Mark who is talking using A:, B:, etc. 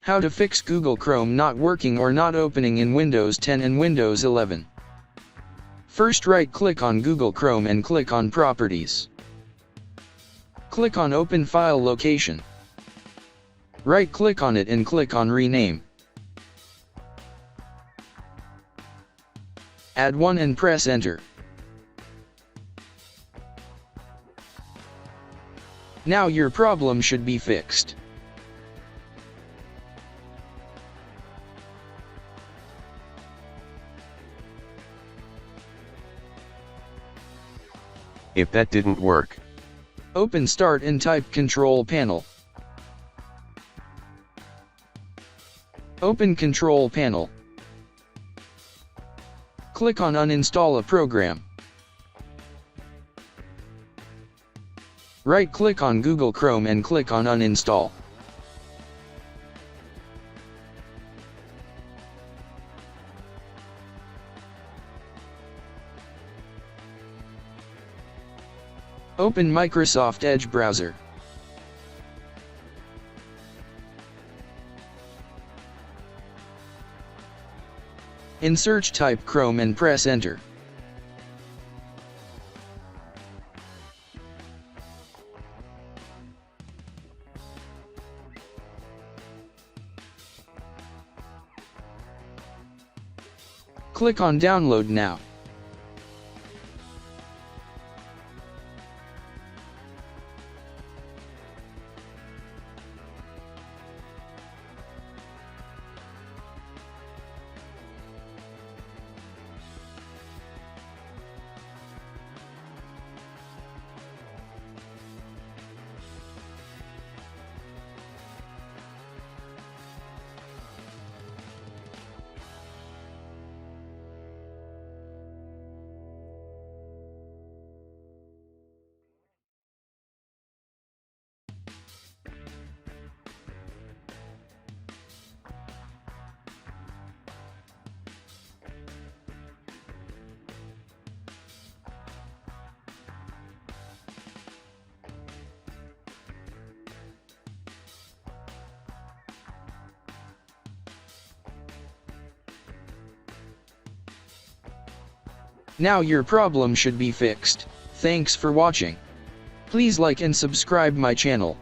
A: How to fix Google Chrome not working or not opening in Windows 10 and Windows 11. First, right-click on Google Chrome and click on Properties. Click on Open File Location. Right-click on it and click on Rename. Add one and press Enter. Now your problem should be fixed.
B: If that didn't work,
A: open Start and type Control Panel. Open Control Panel. Click on Uninstall a program. Right-click on Google Chrome and click on Uninstall. Open Microsoft Edge browser. In search, type Chrome and press Enter. Click on Download now. Now your problem should be fixed. Thanks for watching. Please like and subscribe my channel.